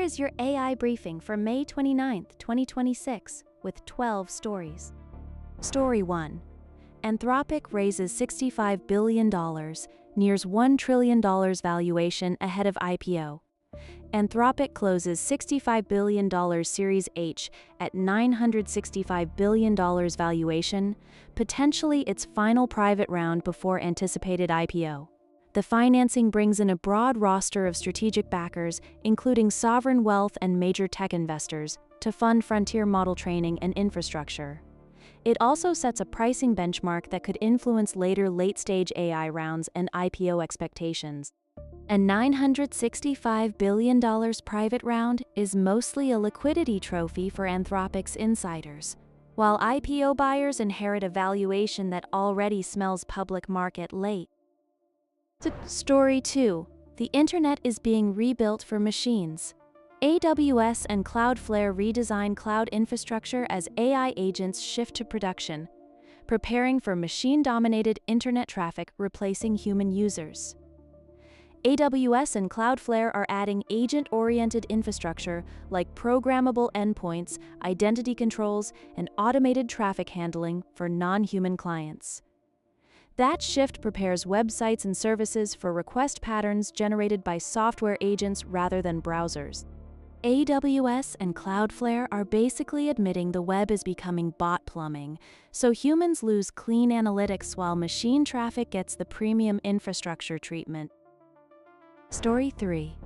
is your AI briefing for May 29, 2026, with 12 stories. Story 1. Anthropic raises $65 billion, nears $1 trillion valuation ahead of IPO. Anthropic closes $65 billion Series H at $965 billion valuation, potentially its final private round before anticipated IPO. The financing brings in a broad roster of strategic backers, including sovereign wealth and major tech investors, to fund frontier model training and infrastructure. It also sets a pricing benchmark that could influence later late-stage AI rounds and IPO expectations. A $965 billion private round is mostly a liquidity trophy for Anthropic's insiders, while IPO buyers inherit a valuation that already smells public market late. Story 2. The Internet is being rebuilt for machines. AWS and Cloudflare redesign cloud infrastructure as AI agents shift to production, preparing for machine-dominated internet traffic replacing human users. AWS and Cloudflare are adding agent-oriented infrastructure like programmable endpoints, identity controls, and automated traffic handling for non-human clients. That shift prepares websites and services for request patterns generated by software agents rather than browsers. AWS and Cloudflare are basically admitting the web is becoming bot plumbing, so humans lose clean analytics while machine traffic gets the premium infrastructure treatment. Story 3.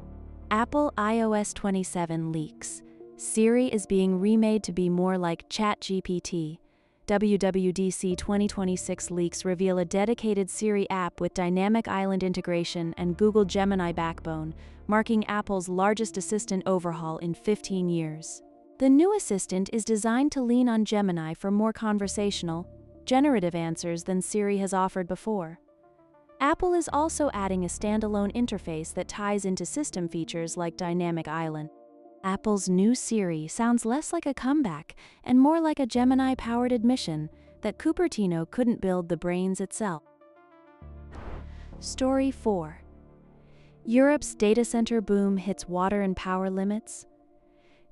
Apple iOS 27 leaks. Siri is being remade to be more like ChatGPT. WWDC 2026 leaks reveal a dedicated Siri app with dynamic island integration and Google Gemini backbone, marking Apple's largest assistant overhaul in 15 years. The new assistant is designed to lean on Gemini for more conversational, generative answers than Siri has offered before. Apple is also adding a standalone interface that ties into system features like Dynamic Island. Apple's new Siri sounds less like a comeback and more like a Gemini-powered admission that Cupertino couldn't build the brains itself. Story 4. Europe's data center boom hits water and power limits.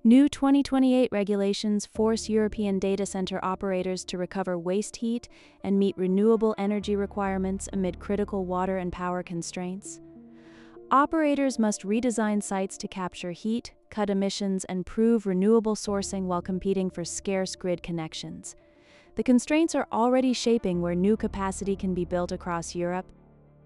New 2028 regulations force European data center operators to recover waste heat and meet renewable energy requirements amid critical water and power constraints. Operators must redesign sites to capture heat, cut emissions, and prove renewable sourcing while competing for scarce grid connections. The constraints are already shaping where new capacity can be built across Europe.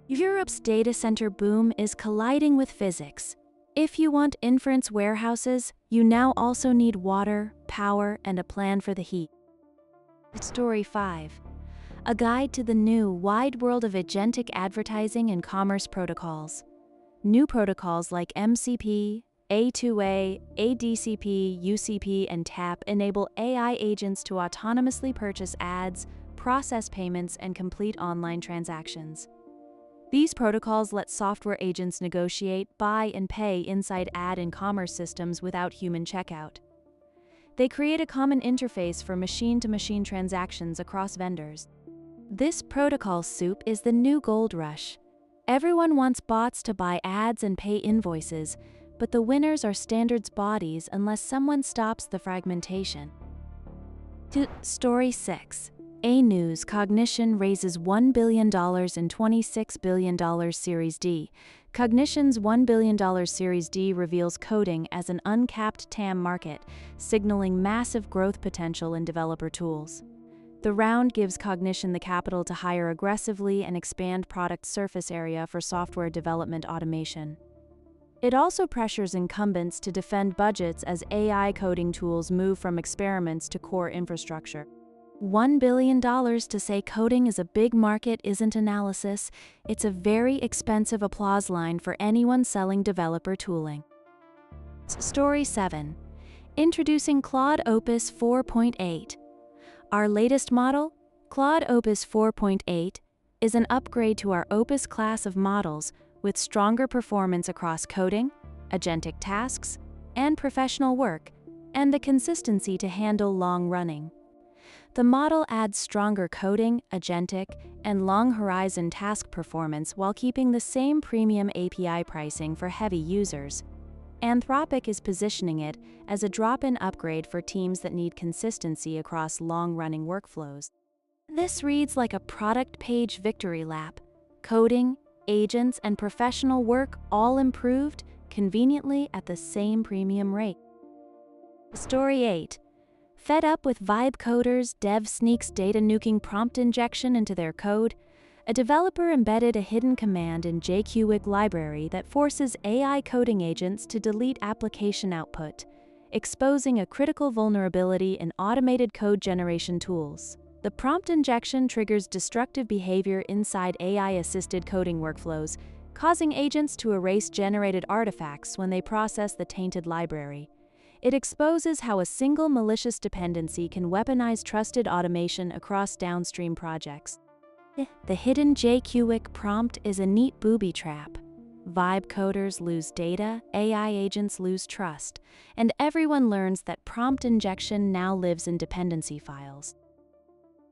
Europe's data center boom is colliding with physics. If you want inference warehouses, you now also need water, power, and a plan for the heat. Story 5. A guide to the new wide world of agentic advertising and commerce protocols. New protocols like MCP, A2A, ADCP, UCP, and TAP enable AI agents to autonomously purchase ads, process payments, and complete online transactions. These protocols let software agents negotiate, buy, and pay inside ad and commerce systems without human checkout. They create a common interface for machine-to-machine transactions across vendors. This protocol soup is the new gold rush. Everyone wants bots to buy ads and pay invoices, but the winners are standards bodies unless someone stops the fragmentation. Story 6. A-News Cognition raises $1 billion in $26 billion Series D. Cognition's $1 billion Series D reveals coding as an uncapped TAM market, signaling massive growth potential in developer tools. The round gives Cognition the capital to hire aggressively and expand product surface area for software development automation. It also pressures incumbents to defend budgets as AI coding tools move from experiments to core infrastructure. $1 billion to say coding is a big market isn't analysis, it's a very expensive applause line for anyone selling developer tooling. Story 7. Introducing Claude Opus 4.8. Our latest model, Claude Opus 4.8, is an upgrade to our Opus class of models with stronger performance across coding, agentic tasks, and professional work, and the consistency to handle long-running. The model adds stronger coding, agentic, and long-horizon task performance while keeping the same premium API pricing for heavy users. Anthropic is positioning it as a drop-in upgrade for teams that need consistency across long-running workflows. This reads like a product page victory lap. Coding, agents, and professional work all improved conveniently at the same premium rate. Story 8. Fed up with vibe coders, dev sneaks data nuking prompt injection into their code. A developer embedded a hidden command in JQuick library that forces AI coding agents to delete application output, exposing a critical vulnerability in automated code generation tools. The prompt injection triggers destructive behavior inside AI-assisted coding workflows, causing agents to erase generated artifacts when they process the tainted library. It exposes how a single malicious dependency can weaponize trusted automation across downstream projects. The hidden JQuick prompt is a neat booby trap. Vibe coders lose data, AI agents lose trust, and everyone learns that prompt injection now lives in dependency files.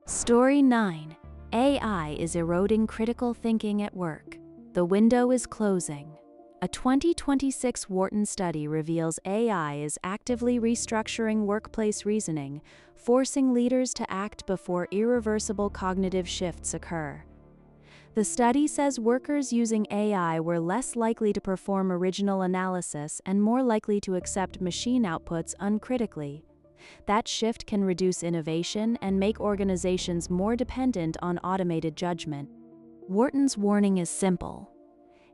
Story 9. AI is eroding critical thinking at work. The window is closing. A 2026 Wharton study reveals AI is actively restructuring workplace reasoning, forcing leaders to act before irreversible cognitive shifts occur. The study says workers using AI were less likely to perform original analysis and more likely to accept machine outputs uncritically. That shift can reduce innovation and make organizations more dependent on automated judgment. Wharton's warning is simple.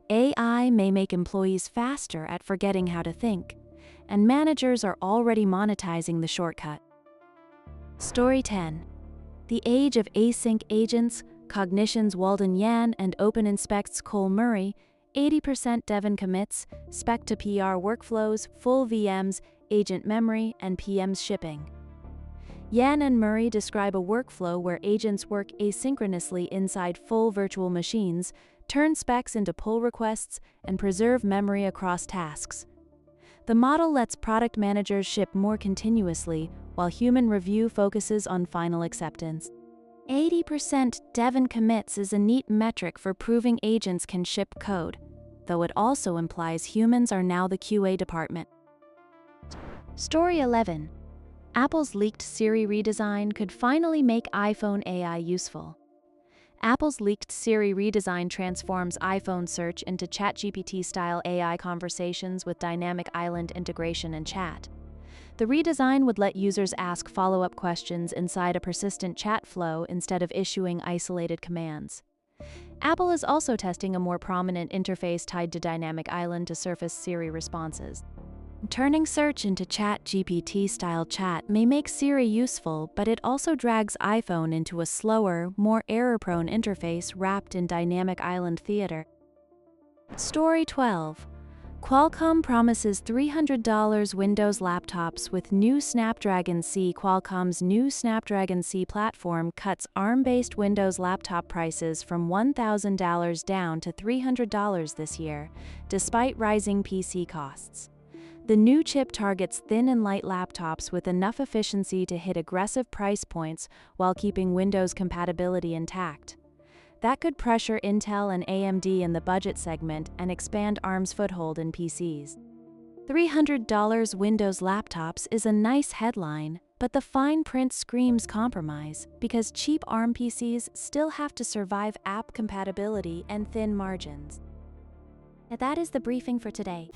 AI may make employees faster at forgetting how to think, and managers are already monetizing the shortcut. Story 10. The age of async agents, Cognition's Walden Yan and OpenInspect's Cole Murray, 80% Devon commits, spec-to-PR workflows, full VMs, agent memory, and PMs shipping. Yan and Murray describe a workflow where agents work asynchronously inside full virtual machines, turn specs into pull requests, and preserve memory across tasks. The model lets product managers ship more continuously, while human review focuses on final acceptance. 80% Devon commits is a neat metric for proving agents can ship code, though it also implies humans are now the QA department. Story 11. Apple's leaked Siri redesign could finally make iPhone AI useful. Apple's leaked Siri redesign transforms iPhone search into ChatGPT-style AI conversations with dynamic island integration and chat. The redesign would let users ask follow-up questions inside a persistent chat flow instead of issuing isolated commands. Apple is also testing a more prominent interface tied to dynamic island to surface Siri responses. Turning search into ChatGPT-style chat may make Siri useful, but it also drags iPhone into a slower, more error-prone interface wrapped in dynamic island theater. Story 12. Qualcomm promises $300 Windows laptops with new Snapdragon C. Qualcomm's new Snapdragon C platform cuts ARM-based Windows laptop prices from $1,000 down to $300 this year, despite rising PC costs. The new chip targets thin and light laptops with enough efficiency to hit aggressive price points while keeping Windows compatibility intact. That could pressure Intel and AMD in the budget segment and expand ARM's foothold in PCs. $300 Windows laptops is a nice headline, but the fine print screams compromise because cheap ARM PCs still have to survive app compatibility and thin margins. And that is the briefing for today.